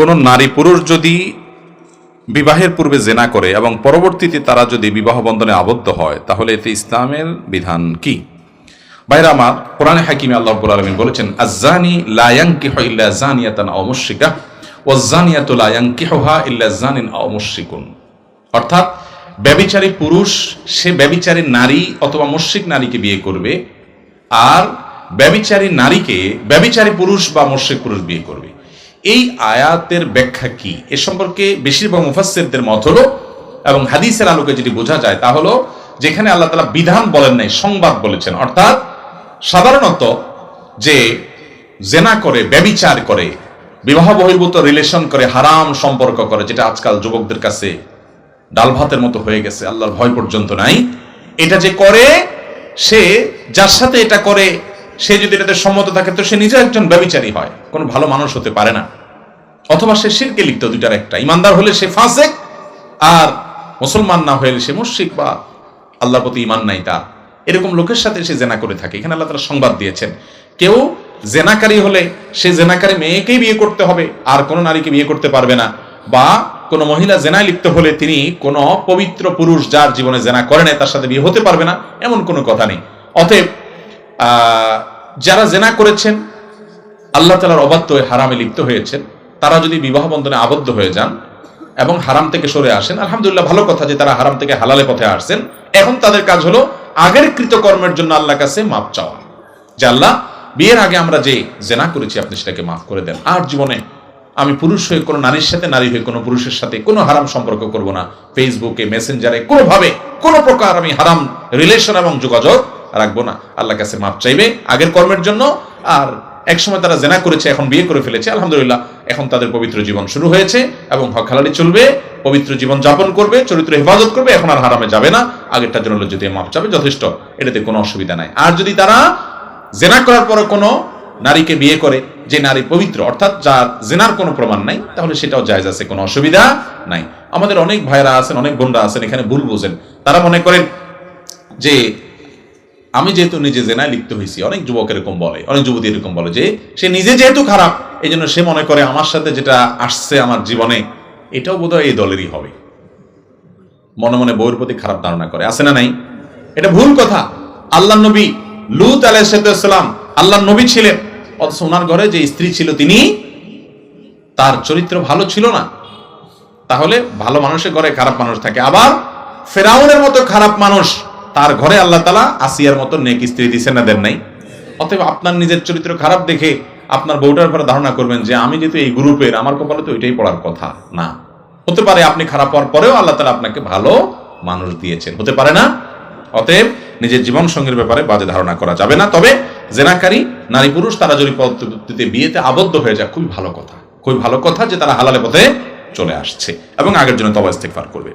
কোনো নারী পুরুষ যদি বিবাহের পূর্বে জেনা করে এবং পরবর্তীতে তারা যদি বিবাহ বন্ধনে আবদ্ধ হয়, তাহলে এতে ইসলামের বিধান কি? ভাইরা আমার, কোরআনে হাকিমে আল্লাহ রাব্বুল আলামিন বলেছেন, আয-যানি লা ইয়ানকিহু ইল্লা যানিয়াতান আও মুশরিকা ওয়াজ-যানিয়াতু লা ইয়ানকিহুহা ইল্লা যানিন আও মুশরিকুন। অর্থাৎ ব্যভিচারী পুরুষ সে ব্যভিচারী নারী অথবা মুশরিক নারীকে বিয়ে করবে, আর ব্যভিচারী নারীকে ব্যভিচারী পুরুষ বা মুশরিক পুরুষ বিয়ে করবে। এই আয়াতের ব্যাখ্যা কি এ সম্পর্কে বেশিরভাগ মুফাসসিরদের মত হলো, এবং হাদিসের আলোকে যেটি বোঝা যায় তা হলো, যেখানে আল্লাহ তাআলা বিধান বলেন নাই, সংবাদ বলেছেন। অর্থাৎ সাধারণত যে জেনা করে, ব্যভিচার করে, বিবাহ বহির্ভূত রিলেশন করে, হারাম সম্পর্ক করে, যেটা আজকাল যুবকদের কাছে ডাল ভাতের মতো হয়ে গেছে, আল্লাহর ভয় পর্যন্ত নাই, এটা যে করে, সে যার সাথে এটা করে সে যদি এটাতে সম্মত থাকে তো সে নিজে একজন ব্যভিচারী হয়, কোনো ভালো মানুষ হতে পারে না। অথবা সে শিরকে লিপ্ত, দুইটার একটা। ইমানদার হলে সে ফাসিক, আর মুসলমান না হলে সে মুশরিক বা আল্লাহর প্রতি ঈমান নাই তার, এরকম লোকের সাথে সে জেনা করে থাকে। এখানে আল্লাহ তাআলা সংবাদ দিয়েছেন, কেউ জেনাকারী হলে সে জেনাকারী মেয়েকেই বিয়ে করতে হবে, আর কোনো নারীকে বিয়ে করতে পারবে না। বা কোনো মহিলা জেনায় লিপ্ত হলে তিনি কোনো পবিত্র পুরুষ যার জীবনে জেনা করে নাই তার সাথে বিয়ে হতে পারবে না, এমন কোনো কথা নেই। অতএব যারা জেনা করেছেন, আল্লাহ তাআলার অবাধ্য হয়ে হারামে লিপ্ত হয়েছেন, তারা যদি বিবাহ বন্ধনে আবদ্ধ হয়ে যান এবং হারাম থেকে সরে আসেন, আলহামদুলিল্লাহ, ভালো কথা যে তারা হারাম থেকে হালালে পথে আসছেন। এখন তাদের কাজ হলো আগের কৃতকর্মের জন্য আল্লাহর কাছে মাপ চাওয়া, যে আল্লাহ, বিয়ের আগে আমরা যে জেনা করেছি আপনি সেটাকে মাফ করে দেন, আর জীবনে আমি পুরুষ হয়ে কোনো নারীর সাথে, নারী হয়ে কোনো পুরুষের সাথে কোনো হারাম সম্পর্ক করব না। ফেসবুকে, মেসেঞ্জারে কোনোভাবে কোনো প্রকার আমি হারাম রিলেশন এবং যোগাযোগ রাখবো না। আল্লাহর কাছে মাপ চাইবে আগের কর্মের জন্য। আর একসময় তারা জেনা করেছে, এখন বিয়ে করে ফেলেছে, আলহামদুলিল্লাহ, এখন তাদের পবিত্র জীবন শুরু হয়েছে এবং হক হালালি চলবে, পবিত্র জীবন যাপন করবে, চরিত্র হেফাজত করবে, এখন আর হারামে যাবে না, আগেরটার জন্য যদি মাপ চাবে যথেষ্ট, এটাতে কোনো অসুবিধা নাই। আর যদি তারা জেনা করার পরে কোনো নারীকে বিয়ে করে যে নারী পবিত্র, অর্থাৎ যার জেনার কোনো প্রমাণ নাই, তাহলে সেটাও জায়েজ আছে, কোনো অসুবিধা নাই। আমাদের অনেক ভাইরা আছেন, অনেক বোনরা আছেন, এখানে ভুল বুঝেন। তারা মনে করেন যে আমি যেহেতু নিজে জেনায় লিপ্ত হয়েছি, অনেক যুবক এরকম বলে, অনেক যুবতী এরকম বলে যে সে নিজে যেহেতু খারাপ, এই জন্য সে মনে করে আমার সাথে যেটা আসছে আমার জীবনে এটাও বোধহয় এই দলেরই হবে। মনে মনে বউয়ের প্রতি খারাপ ধারণা করে, আছে না নাই? এটা ভুল কথা। আল্লাহর নবী লূত আলাইহিস সালাম আল্লাহর নবী ছিলেন, অথচ ওনার ঘরে যে স্ত্রী ছিল তিনি, তার চরিত্র ভালো ছিল না। তাহলে ভালো মানুষের ঘরে খারাপ মানুষ থাকে। আবার ফেরাউনের মতো খারাপ মানুষ, তার ঘরে আল্লাহ তাআলা আসিয়ার মতো নেক স্ত্রী দিয়েছেন না, দেন নাই? অতএব আপনার নিজের চরিত্র খারাপ দেখে আপনার বউটার উপরে ধারণা করবেন যে আমি যেহেতু এই গ্রুপের, আমার কপালে তো ওইটাই পড়ার কথা না। হতে পারে আপনি খারাপ হওয়ার পরেও আল্লাহ তাআলা আপনাকে ভালো মানুষ দিয়েছেন, হতে পারে না? অতএব নিজের জীবন সঙ্গীর ব্যাপারে বাজে ধারণা করা যাবে না। তবে জেনাকারী নারী পুরুষ তারা যদি পদ্ধতিতে বিয়েতে আবদ্ধ হয়ে যায়, খুবই ভালো কথা, খুবই ভালো কথা যে তারা হালালে পথে চলে আসছে এবং আগের জন্য তওবা ইস্তেগফার করবে।